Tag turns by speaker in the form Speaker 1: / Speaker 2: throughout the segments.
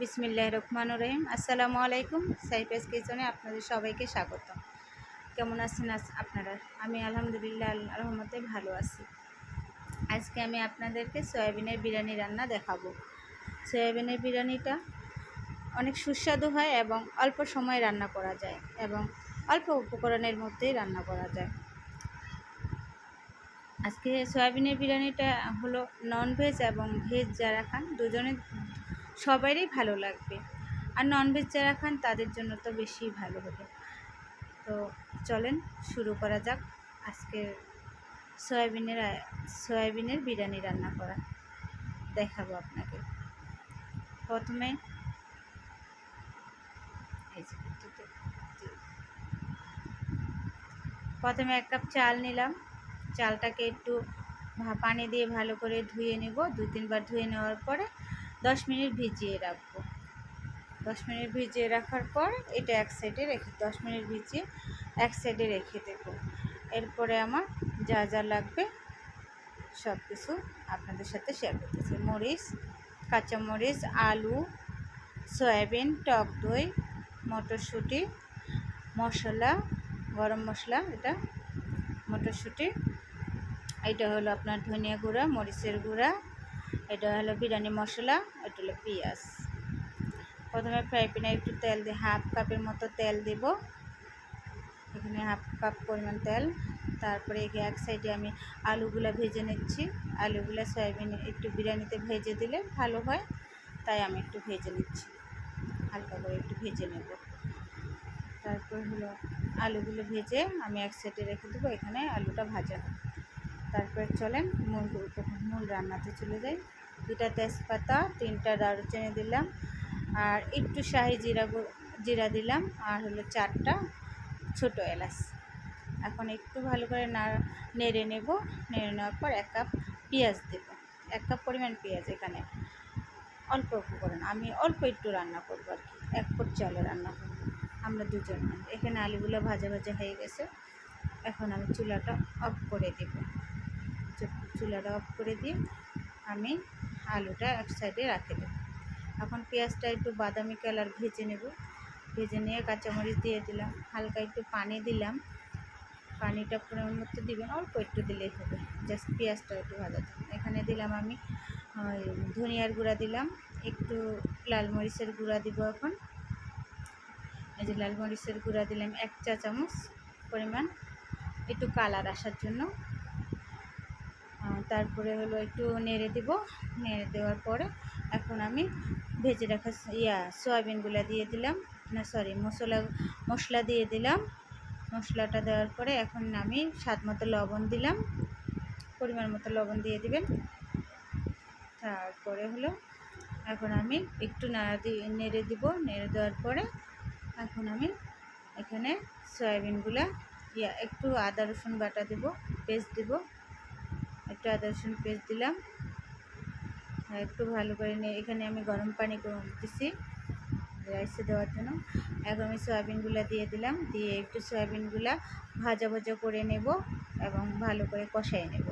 Speaker 1: বিসমিল্লাহির রহমানির রহিম। আসসালামু আলাইকুম। সাইফাস কিচেনে আপনাদের সবাইকে স্বাগত। কেমন আছেন আপনারা? আমি আলহামদুলিল্লাহ আল্লাহর রহমতে ভালো আছি। আজকে আমি আপনাদেরকে সয়াবিনের বিরিয়ানি রান্না দেখাবো। সয়াবিনের বিরিয়ানিটা অনেক সুস্বাদু হয় এবং অল্প সময় রান্না করা যায় এবং অল্প উপকরণের মধ্যেই রান্না করা যায়। আজকে সয়াবিনের বিরিয়ানিটা হলো নন ভেজ এবং ভেজ যারা খান সবারই ভালো লাগবে। আর ননভেজ যারা খান তাদের জন্য তো বেশি ভালো হবে। তো চলেন শুরু করা যাক আজকের সয়াবিনের বিরিয়ানি রান্না করা দেখাবো আপনাকে। প্রথমে এক কাপ চাল নিলাম। চালটাকে একটু পানি দিয়ে ভালো করে ধুয়ে নেব। 2-3 বার ধুয়ে নেওয়ার পরে 10 মিনিট ভিজিয়ে রাখবো। 10 মিনিট ভিজিয়ে রাখার পর এটা এক সাইডে রেখে 10 মিনিট ভিজিয়ে এক সাইডে রেখে দেব। এরপরে আমার যা যা লাগবে সব কিছু আপনাদের সাথে শেয়ার করতেছি। মরিচ, কাঁচামরিচ, আলু, সয়াবিন, টক দই, মটরশুঁটি, মশলা, গরম মশলা, এটা মটরশুঁটি, এটা হলো আপনার ধনিয়া গুঁড়া, মরিচের গুঁড়া, এটা হলো বিরিয়ানি মশলা, এটা হলো পেঁয়াজ। প্রথমে ফ্রাই প্যানে একটু তেল দিয়ে হাফ কাপের মতো তেল দেব। এখানে হাফ কাপ পরিমাণ তেল। তারপরে এক সাইডে আমি আলুগুলা ভেজে নিচ্ছি। আলুগুলা সয়াবিন একটু বিরিয়ানিতে ভেজে দিলে ভালো হয়, তাই আমি একটু ভেজে নিচ্ছি, হালকা করে একটু ভেজে নেব। তারপর হলো আলুগুলো ভেজে আমি এক সাইডে রেখে দেবো। এখানে আলুটা ভাজা হবে। তারপর চলেন মূল রান্নাতে চলে যাই। 2টা তেজপাতা, 3টা দারুচিনি দিলাম, আর একটু শাহি জিরা দিলাম, আর হলো 4টা ছোটো এলাচ। এখন একটু ভালো করে নেড়ে নেব। নেড়ে নেওয়ার পর 1 কাপ পেঁয়াজ দেব। 1 কাপ পরিমাণ পেঁয়াজ। এখানে অল্প উপকরণ, আমি অল্প একটু রান্না করবো আর কি। 1 ফুট চালে রান্না করবো আমরা দুজন। এখানে আলুগুলো ভাজা ভাজা হয়ে গেছে। এখন আমি চুলাটা অফ করে দেব। চুলাটা অফ করে দিয়ে আমি আলুটা এক সাইডে রেখে দেব। এখন পেঁয়াজটা একটু বাদামি কালার ভেজে নেব। ভেজে নিয়ে কাঁচামরিচ দিয়ে দিলাম, হালকা একটু পানি দিলাম। পানিটা পরিমাণ মতো দিবেন, অল্প একটু দিলেই হবে, জাস্ট পেঁয়াজটা একটু ভাজা দিলাম। এখানে দিলাম আমি ধনিয়ার গুঁড়া দিলাম, একটু লাল মরিচের গুঁড়া দিব। এখন এই যে লাল মরিচের গুঁড়া দিলাম 1 চা চামচ পরিমাণ, একটু কালার আসার জন্য। তারপরে হলো একটু নেড়ে দেব। নেড়ে দেওয়ার পরে এখন আমি ভেজে রাখা সয়াবিনগুলো দিয়ে দিলাম, মশলা দিয়ে দিলাম। মশলাটা দেওয়ার পরে এখন আমি স্বাদ মতো লবণ দিলাম, পরিমাণ মতো লবণ দিয়ে দিবেন। তারপরে হলো এখন আমি একটু নেড়ে দিব। নেড়ে দেওয়ার পরে এখন আমি এখানে সয়াবিনগুলা একটু আদা রসুন বাটা দেব, পেস্ট দেব। একটু আদা রসুন পেস্ট দিলাম। একটু ভালো করে এখানে আমি গরম পানি দিচ্ছি রাইসে দেওয়ার জন্য। এখন আমি সয়াবিনগুলো দিয়ে দিলাম। দিয়ে একটু সয়াবিনগুলা ভাজা ভাজা করে নেব এবং ভালো করে কষাই নেব।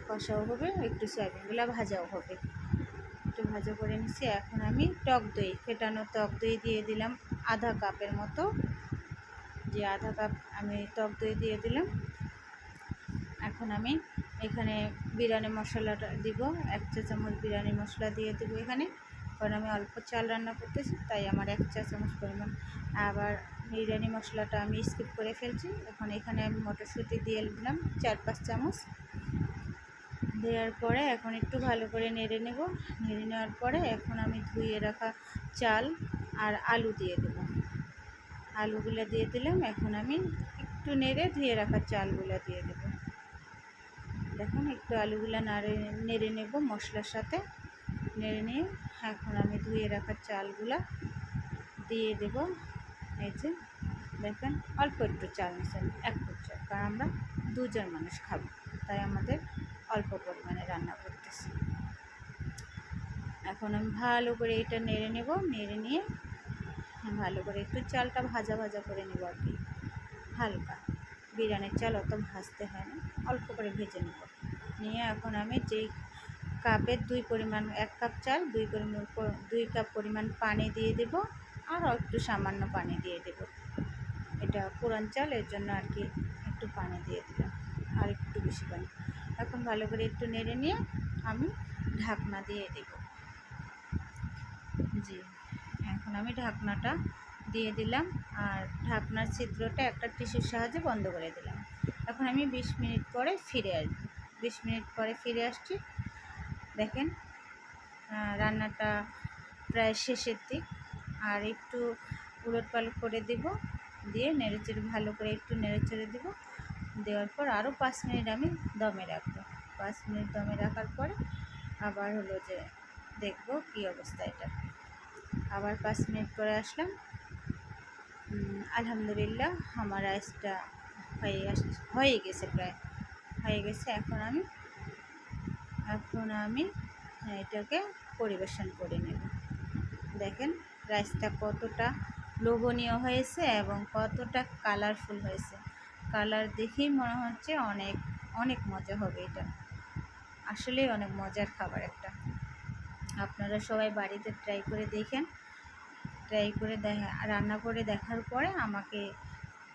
Speaker 1: কষাও হবে, একটু সয়াবিনগুলো ভাজাও হবে। একটু ভাজা করে নিচ্ছি। এখন আমি টক দই, ফেটানো টক দই দিয়ে দিলাম আধা কাপের মতো। যে আধা কাপ আমি টক দই দিয়ে দিলাম। এখন আমি এখানে বিরিয়ানি মশলাটা দিব, 1 চা চামচ বিরিয়ানি মশলা দিয়ে দেবো এখানে। কারণ আমি অল্প চাল রান্না করতেছি, তাই আমার 1 চা চামচ পরিমাণ। আবার বিরিয়ানি মশলাটা আমি স্কিপ করে ফেলছি। এখন এখানে আমি মটরশুঁটি দিয়ে দিলাম 4-5 চামচ। দেওয়ার পরে এখন একটু ভালো করে নেড়ে নেব। নেড়ে নেওয়ার পরে এখন আমি ধুয়ে রাখা চাল আর আলু দিয়ে দেব। আলুগুলো দিয়ে দিলাম। এখন আমি একটু নেড়ে ধুয়ে রাখা চালগুলো দিয়ে দেব। দেখুন একটু আলুগুলো নেড়ে নেব মশলার সাথে। নেড়ে নিয়ে এখন আমি ধুয়ে রাখা চালগুলো দিয়ে দেব। এই যে দেখেন অল্প একটু চাল নিচ্ছেন, 1 ফুট চাল, কারণ আমরা 2 জন মানুষ খাবো, তাই আমাদের অল্প পরিমাণে রান্না করতেছি। এখন আমি ভালো করে এটা নেড়ে নেব। নেড়ে নিয়ে ভালো করে একটু চালটা ভাজা ভাজা করে নেব আর কি, হালকা। বিরিয়ানির চাল অত ভাজতে হয় না, অল্প করে ভেজে নেব। নিয়ে এখন আমি যেই কাপের 1 কাপ চাল 2 কাপ পরিমাণ পানি দিয়ে দেব, আর একটু সামান্য পানি দিয়ে দেব। এটা পুরান চাল, এর জন্য আর কি একটু পানি দিয়ে দিলাম, আর একটু বেশি পানি। এখন ভালো করে একটু নেড়ে নিয়ে আমি ঢাকনা দিয়ে দেব। জি, এখন আমি ঢাকনাটা দিয়ে দিলাম, আর ঢাকনার ছিদ্রটা একটা টিস্যুর সাহায্যে বন্ধ করে দিলাম। এখন আমি 20 মিনিট পরে ফিরে আসবো। 20 মিনিট পরে ফিরে আসছি। দেখেন রান্নাটা প্রায় শেষের দিক, আর একটু উলটপালট করে দেব, দিয়ে নেড়েচেড়ে ভালো করে একটু নেড়েচেড়ে দেব। দেওয়ার পর আরও 5 মিনিট আমি দমে রাখবো। 5 মিনিট দমে রাখার পরে আবার হলো যে দেখবো কী অবস্থা এটা। আবার 5 মিনিট পরে আসলাম। আলহামদুলিল্লাহ আমার রাইসটা হয়ে গেছে, প্রায় হয়ে গেছে। এখন আমি এটাকে পরিবেশন করে নেব। দেখেন রাইসটা কতটা লোভনীয় হয়েছে এবং কতটা কালারফুল হয়েছে। কালার দেখেই মনে হচ্ছে অনেক অনেক মজা হবে। এটা আসলেই অনেক মজার খাবার একটা। আপনারা সবাই বাড়িতে ট্রাই করে দেখেন। রান্না করে দেখার পরে আমাকে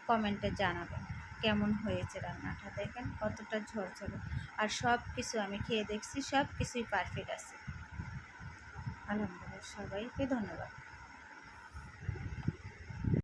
Speaker 1: কমেন্টে জানাবেন কেমন হয়েছে রান্নাটা। দেখেন কতটা ঝরঝরে, আর সব কিছু আমি খেয়ে দেখছি, সব কিছুই পারফেক্ট আছে। আলহামদুলিল্লাহ, সবাইকে ধন্যবাদ।